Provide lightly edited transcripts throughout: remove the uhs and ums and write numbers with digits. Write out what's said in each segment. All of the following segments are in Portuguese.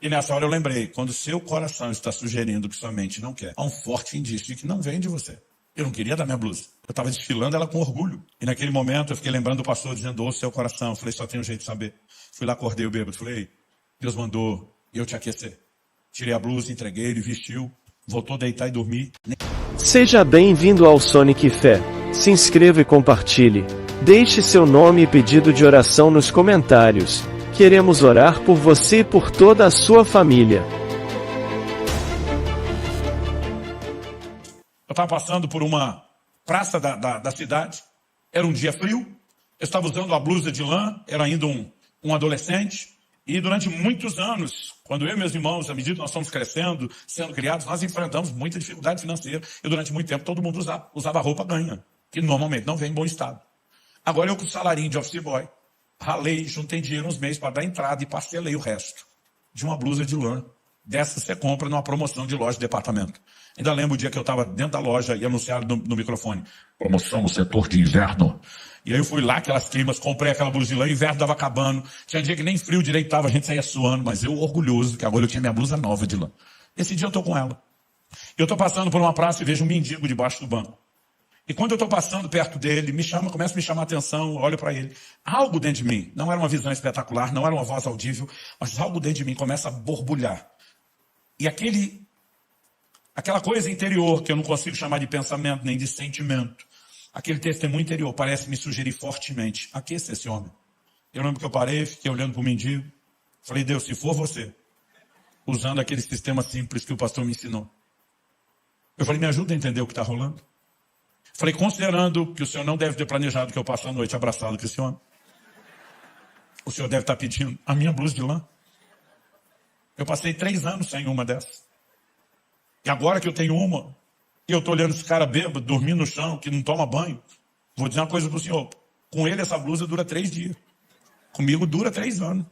E nessa hora eu lembrei, quando seu coração está sugerindo que sua mente não quer, há um forte indício de que não vem de você. Eu não queria dar minha blusa. Eu estava desfilando ela com orgulho. E naquele momento eu fiquei lembrando do pastor dizendo, ouça seu coração. Eu falei, só tem um jeito de saber. Fui lá, acordei o bêbado. Falei, Deus mandou eu te aquecer. Tirei a blusa, entreguei, ele vestiu, voltou a deitar e dormir. Seja bem-vindo ao Sonic Fé. Se inscreva e compartilhe. Deixe seu nome e pedido de oração nos comentários. Queremos orar por você e por toda a sua família. Eu estava passando por uma praça da cidade. Era um dia frio. Eu estava usando uma blusa de lã. Era ainda um adolescente. E durante muitos anos, quando eu e meus irmãos, à medida que nós fomos crescendo, sendo criados, nós enfrentamos muita dificuldade financeira. E durante muito tempo todo mundo usava roupa ganha, que normalmente não vem em bom estado. Agora eu com o salarinho de office boy, ralei, juntei dinheiro uns meses para dar entrada e parcelei o resto de uma blusa de lã. Dessa você compra numa promoção de loja de departamento. Ainda lembro o dia que eu estava dentro da loja e anunciaram no microfone, promoção no setor de inverno. E aí eu fui lá, aquelas climas, comprei aquela blusa de lã, o inverno estava acabando. Tinha dia que nem frio direito estava, a gente saía suando, mas eu orgulhoso que agora eu tinha minha blusa nova de lã. Esse dia eu estou com ela. Eu estou passando por uma praça e vejo um mendigo debaixo do banco. E quando eu estou passando perto dele, começa a me chamar a atenção, eu olho para ele. Algo dentro de mim, não era uma visão espetacular, não era uma voz audível, mas algo dentro de mim começa a borbulhar. E aquela coisa interior, que eu não consigo chamar de pensamento nem de sentimento, aquele testemunho interior parece me sugerir fortemente, aqueça esse homem. Eu lembro que eu parei, fiquei olhando para o mendigo, falei, Deus, se for você, usando aquele sistema simples que o pastor me ensinou. Eu falei, me ajuda a entender o que está rolando. Falei, considerando que o senhor não deve ter planejado que eu passe a noite abraçado com esse homem, o senhor deve estar pedindo a minha blusa de lã. Eu passei 3 anos sem uma dessas. E agora que eu tenho uma, e eu estou olhando esse cara bêbado, dormindo no chão, que não toma banho, vou dizer uma coisa para o senhor. Com ele essa blusa dura 3 dias. Comigo dura 3 anos.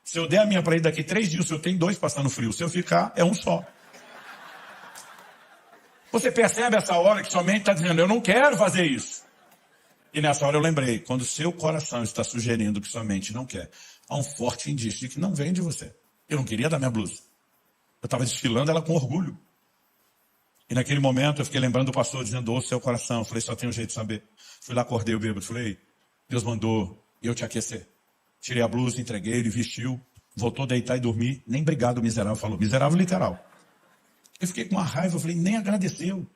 Se eu der a minha para ele daqui 3 dias, o senhor tem 2 passando frio. Se eu ficar, é um só. Você percebe essa hora que sua mente está dizendo, eu não quero fazer isso. E nessa hora eu lembrei, quando seu coração está sugerindo que sua mente não quer, há um forte indício de que não vem de você. Eu não queria dar minha blusa. Eu estava desfilando ela com orgulho. E naquele momento eu fiquei lembrando do pastor dizendo, ouça seu coração. Eu falei, só tem um jeito de saber. Fui lá, acordei o bêbado. Falei, Deus mandou eu te aquecer. Tirei a blusa, entreguei, ele vestiu, voltou a deitar e dormir. Nem obrigado, miserável, falou. Miserável literal. Eu fiquei com uma raiva, eu falei, nem agradeceu.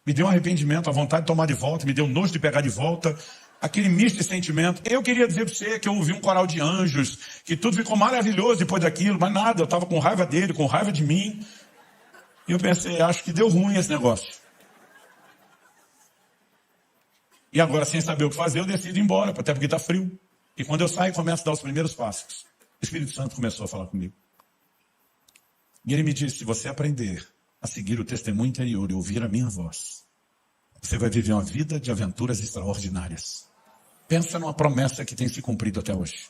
Me deu um arrependimento, a vontade de tomar de volta, me deu nojo de pegar de volta. Aquele misto de sentimento. Eu queria dizer para você que eu ouvi um coral de anjos, que tudo ficou maravilhoso depois daquilo, mas nada, eu estava com raiva dele, com raiva de mim. E eu pensei, acho que deu ruim esse negócio. E agora, sem saber o que fazer, eu decido ir embora, até porque está frio. E quando eu saio, começo a dar os primeiros passos. O Espírito Santo começou a falar comigo. E ele me disse, se você aprender a seguir o testemunho interior e ouvir a minha voz, você vai viver uma vida de aventuras extraordinárias. Pensa numa promessa que tem se cumprido até hoje.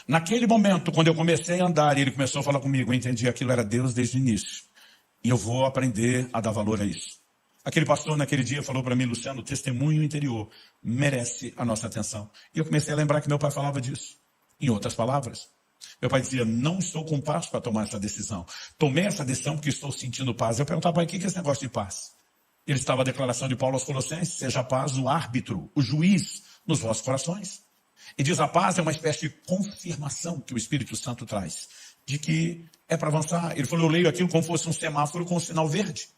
Naquele momento, quando eu comecei a andar e ele começou a falar comigo, eu entendi que aquilo era Deus desde o início. E eu vou aprender a dar valor a isso. Aquele pastor naquele dia falou para mim, Luciano, o testemunho interior merece a nossa atenção. E eu comecei a lembrar que meu pai falava disso. Em outras palavras, meu pai dizia, não estou com paz para tomar essa decisão. Tomei essa decisão porque estou sentindo paz. Eu perguntava, pai, o que é esse negócio de paz? Ele estava a declaração de Paulo aos Colossenses, seja a paz o árbitro, o juiz nos vossos corações. E diz, a paz é uma espécie de confirmação que o Espírito Santo traz, de que é para avançar. Ele falou, eu leio aquilo como fosse um semáforo com um sinal verde.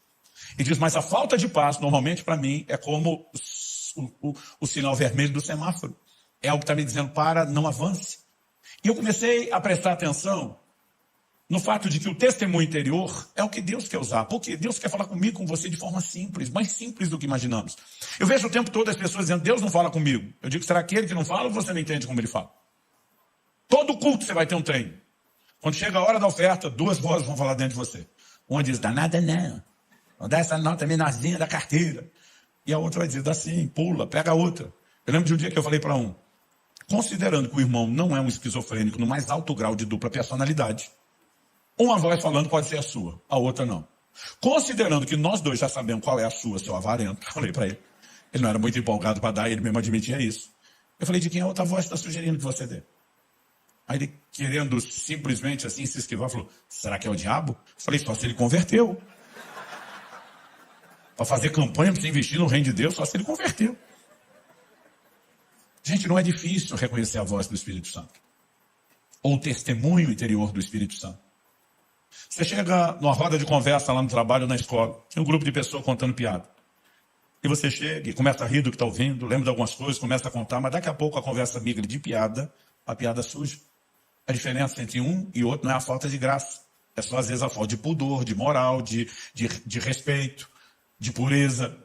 E diz, mas a falta de paz, normalmente para mim, é como o sinal vermelho do semáforo. É algo que está me dizendo, para, não avance. E eu comecei a prestar atenção no fato de que o testemunho interior é o que Deus quer usar. Porque Deus quer falar comigo, com você, de forma simples, mais simples do que imaginamos. Eu vejo o tempo todo as pessoas dizendo, Deus não fala comigo. Eu digo, será aquele que não fala ou você não entende como ele fala? Todo culto você vai ter um trem. Quando chega a hora da oferta, 2 vozes vão falar dentro de você. Uma diz, dá nada não. Vou dar essa nota menorzinha da carteira. E a outra vai dizer, dá sim, pula, pega a outra. Eu lembro de um dia que eu falei para um, considerando que o irmão não é um esquizofrênico no mais alto grau de dupla personalidade, uma voz falando pode ser a sua, a outra não. Considerando que nós dois já sabemos qual é a sua, seu avarento, falei para ele. Ele não era muito empolgado para dar, ele mesmo admitia isso. Eu falei, de quem a outra voz está sugerindo que você dê? Aí ele querendo simplesmente assim se esquivar, falou, será que é o diabo? Falei, só se ele converteu. Para fazer campanha, para investir no reino de Deus, só se ele converteu. Gente, não é difícil reconhecer a voz do Espírito Santo. Ou o testemunho interior do Espírito Santo. Você chega numa roda de conversa lá no trabalho, na escola, tem um grupo de pessoas contando piada. E você chega e começa a rir do que está ouvindo, lembra de algumas coisas, começa a contar, mas daqui a pouco a conversa migra de piada, a piada surge. A diferença entre um e outro não é a falta de graça. É só, às vezes, a falta de pudor, de moral, de respeito, de pureza.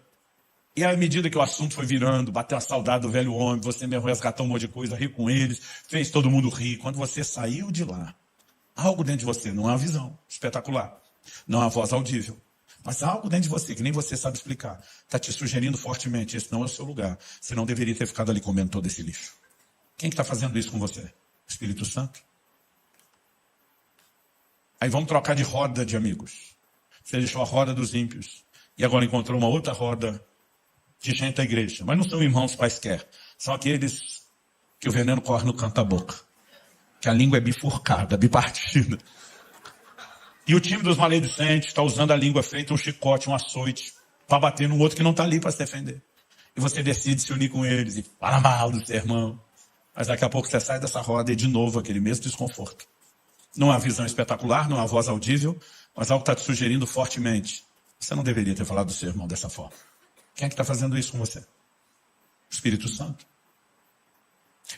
E à medida que o assunto foi virando, bateu a saudade do velho homem, você mesmo resgatou um monte de coisa, riu com eles, fez todo mundo rir. Quando você saiu de lá, algo dentro de você, não é uma visão espetacular, não é uma voz audível, mas algo dentro de você, que nem você sabe explicar, está te sugerindo fortemente, esse não é o seu lugar. Você não deveria ter ficado ali comendo todo esse lixo. Quem que está fazendo isso com você? O Espírito Santo. Aí vamos trocar de roda de amigos. Você deixou a roda dos ímpios e agora encontrou uma outra roda de gente da igreja. Mas não são irmãos quaisquer. São aqueles que o veneno corre no canto da boca. Que a língua é bifurcada, bipartida. E o time dos maledicentes está usando a língua feita um chicote, um açoite, para bater no outro que não está ali para se defender. E você decide se unir com eles e fala mal do seu irmão. Mas daqui a pouco você sai dessa roda e de novo aquele mesmo desconforto. Não é uma visão espetacular, não é uma voz audível, mas algo está te sugerindo fortemente. Você não deveria ter falado do seu irmão dessa forma. Quem é que está fazendo isso com você? O Espírito Santo.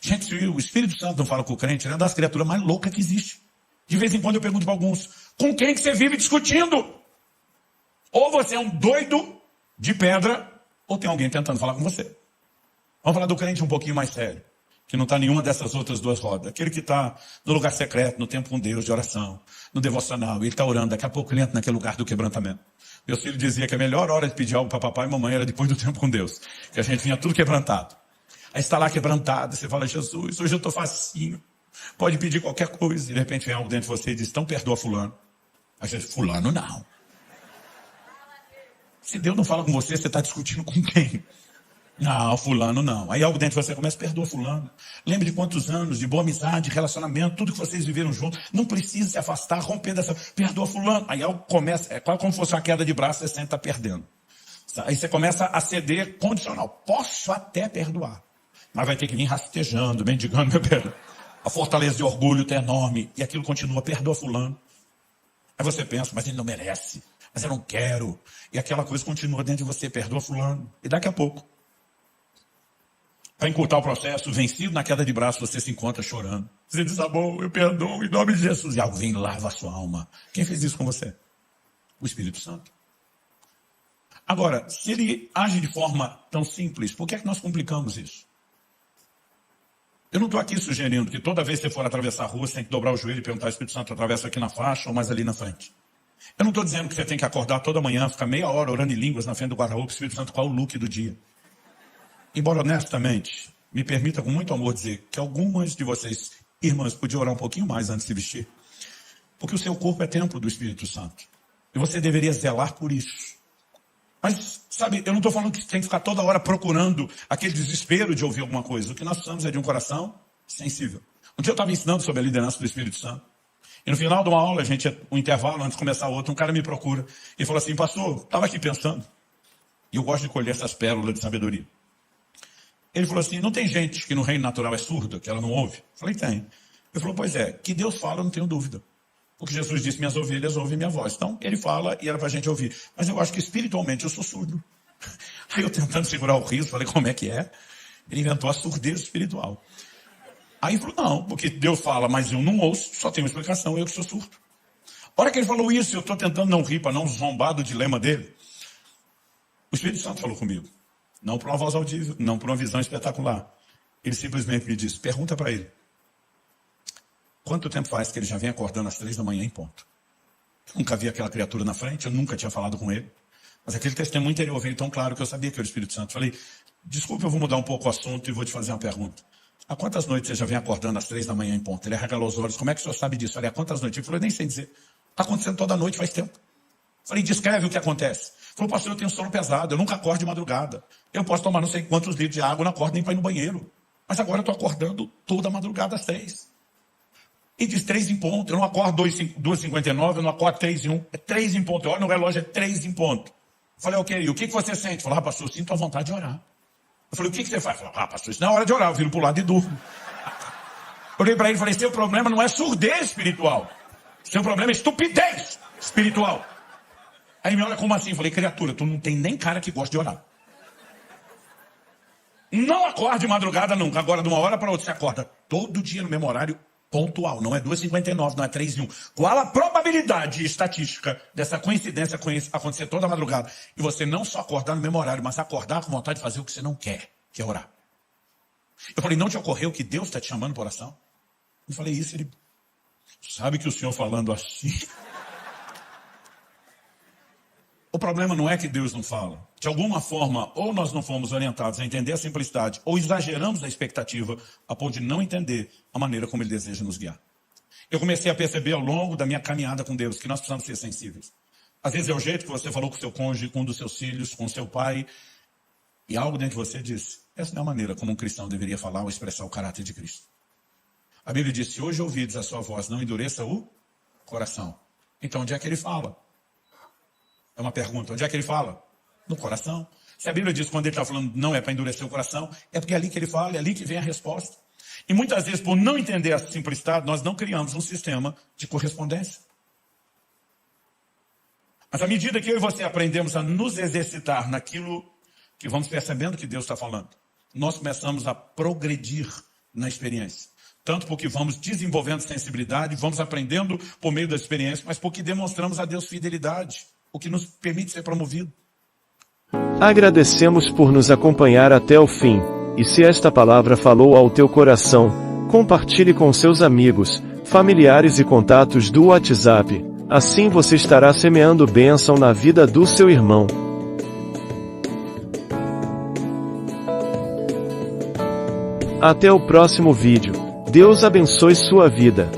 Gente, se o Espírito Santo não fala com o crente, ele é uma das criaturas mais loucas que existe. De vez em quando eu pergunto para alguns, com quem que você vive discutindo? Ou você é um doido de pedra, ou tem alguém tentando falar com você. Vamos falar do crente um pouquinho mais sério, que não está em nenhuma dessas outras duas rodas. Aquele que está no lugar secreto, no tempo com Deus, de oração, no devocional, e ele está orando, daqui a pouco ele entra naquele lugar do quebrantamento. Meu filho dizia que a melhor hora de pedir algo para papai e mamãe era depois do tempo com Deus, que a gente vinha tudo quebrantado. Aí está lá quebrantado, você fala, Jesus, hoje eu estou facinho, pode pedir qualquer coisa, e de repente vem algo dentro de você e diz, então perdoa fulano. Aí você diz, fulano não. Se Deus não fala com você, você está discutindo com quem? Não, fulano não. Aí algo dentro de você começa, perdoa fulano. Lembre de quantos anos de boa amizade, relacionamento, tudo que vocês viveram juntos. Não precisa se afastar, rompendo essa, perdoa fulano. Aí algo começa, é quase como se fosse uma queda de braço, você sente está perdendo. Aí você começa a ceder condicional. Posso até perdoar, mas vai ter que vir rastejando, mendigando meu perdão. A fortaleza de orgulho está enorme, e aquilo continua, perdoa fulano. Aí você pensa, mas ele não merece, mas eu não quero. E aquela coisa continua dentro de você, perdoa fulano. E daqui a pouco, para encurtar o processo, vencido na queda de braço, você se encontra chorando. Você diz, tá bom, eu perdoo em nome de Jesus. E algo vem e lava a sua alma. Quem fez isso com você? O Espírito Santo. Agora, se ele age de forma tão simples, por que é que nós complicamos isso? Eu não estou aqui sugerindo que toda vez que você for atravessar a rua, você tem que dobrar o joelho e perguntar ao Espírito Santo, atravessa aqui na faixa ou mais ali na frente. Eu não estou dizendo que você tem que acordar toda manhã, ficar meia hora orando em línguas na frente do guarda-roupa, Espírito Santo, qual é o look do dia? Embora honestamente, me permita com muito amor dizer que algumas de vocês, irmãs, podiam orar um pouquinho mais antes de se vestir. Porque o seu corpo é templo do Espírito Santo. E você deveria zelar por isso. Mas, sabe, eu não estou falando que você tem que ficar toda hora procurando aquele desespero de ouvir alguma coisa. O que nós precisamos é de um coração sensível. Um dia eu estava ensinando sobre a liderança do Espírito Santo. E no final de uma aula, um intervalo, antes de começar a outra, um cara me procura e falou assim, pastor, estava aqui pensando. E eu gosto de colher essas pérolas de sabedoria. Ele falou assim, não tem gente que no reino natural é surda, que ela não ouve? Eu falei, tem. Ele falou, pois é, que Deus fala, eu não tenho dúvida. Porque Jesus disse, minhas ovelhas ouvem minha voz. Então, ele fala e era para a gente ouvir. Mas eu acho que espiritualmente eu sou surdo. Aí eu tentando segurar o riso, falei, como é que é? Ele inventou a surdez espiritual. Aí ele falou, não, porque Deus fala, mas eu não ouço, só tem uma explicação, eu que sou surdo. A hora que ele falou isso, eu estou tentando não rir, para não zombar do dilema dele. O Espírito Santo falou comigo. Não por uma voz audível, não por uma visão espetacular. Ele simplesmente me disse, pergunta para ele. Quanto tempo faz que ele já vem acordando às 3 da manhã em ponto? Eu nunca vi aquela criatura na frente, eu nunca tinha falado com ele. Mas aquele testemunho interior veio tão claro que eu sabia que era o Espírito Santo. Falei, desculpa, eu vou mudar um pouco o assunto e vou te fazer uma pergunta. Há quantas noites você já vem acordando às 3 da manhã em ponto? Ele arregalou os olhos, como é que o senhor sabe disso? Falei, há quantas noites? Ele falou, eu nem sei dizer. Está acontecendo toda noite, faz tempo. Falei, descreve o que acontece. Ele falou, pastor, eu tenho sono pesado, eu nunca acordo de madrugada. Eu posso tomar não sei quantos litros de água, eu não acordo nem para ir no banheiro. Mas agora eu estou acordando toda madrugada às 3. E diz 3 em ponto. Eu não acordo 2h59, eu não acordo 3 em 1. É 3 em ponto. Eu olho no relógio, é 3 em ponto. Eu falei, ok, e o que você sente? Falei, pastor, eu sinto a vontade de orar. Eu falei, o que você faz? Eu falei, pastor, isso não é hora de orar. Eu viro pro lado e durmo. Eu olhei para ele e falei, seu problema não é surdez espiritual. Seu problema é estupidez espiritual. Aí ele me olha como assim? Eu falei, criatura, tu não tem nem cara que gosta de orar. Não acorde de madrugada nunca. Agora, de uma hora para outra, você acorda todo dia no mesmo horário pontual. Não é 2h59, não é 3 em 1. Qual a probabilidade estatística dessa coincidência acontecer toda madrugada? E você não só acordar no mesmo horário, mas acordar com vontade de fazer o que você não quer, que é orar. Eu falei, não te ocorreu que Deus está te chamando para oração? Eu falei isso, ele... Sabe que o senhor falando assim... O problema não é que Deus não fala. De alguma forma, ou nós não fomos orientados a entender a simplicidade, ou exageramos a expectativa a ponto de não entender a maneira como Ele deseja nos guiar. Eu comecei a perceber ao longo da minha caminhada com Deus que nós precisamos ser sensíveis. Às vezes é o jeito que você falou com o seu cônjuge, com um dos seus filhos, com o seu pai, e algo dentro de você disse, essa não é a maneira como um cristão deveria falar ou expressar o caráter de Cristo. A Bíblia diz, se hoje ouvides a sua voz, não endureça o coração. Então, onde é que Ele fala? É uma pergunta. Onde é que Ele fala? No coração. Se a Bíblia diz que quando Ele está falando não é para endurecer o coração, é porque é ali que Ele fala, é ali que vem a resposta. E muitas vezes, por não entender essa simplicidade, nós não criamos um sistema de correspondência. Mas à medida que eu e você aprendemos a nos exercitar naquilo que vamos percebendo que Deus está falando, nós começamos a progredir na experiência. Tanto porque vamos desenvolvendo sensibilidade, vamos aprendendo por meio da experiência, mas porque demonstramos a Deus fidelidade, o que nos permite ser promovido. Agradecemos por nos acompanhar até o fim, e se esta palavra falou ao teu coração, compartilhe com seus amigos, familiares e contatos do WhatsApp, assim você estará semeando bênção na vida do seu irmão. Até o próximo vídeo. Deus abençoe sua vida.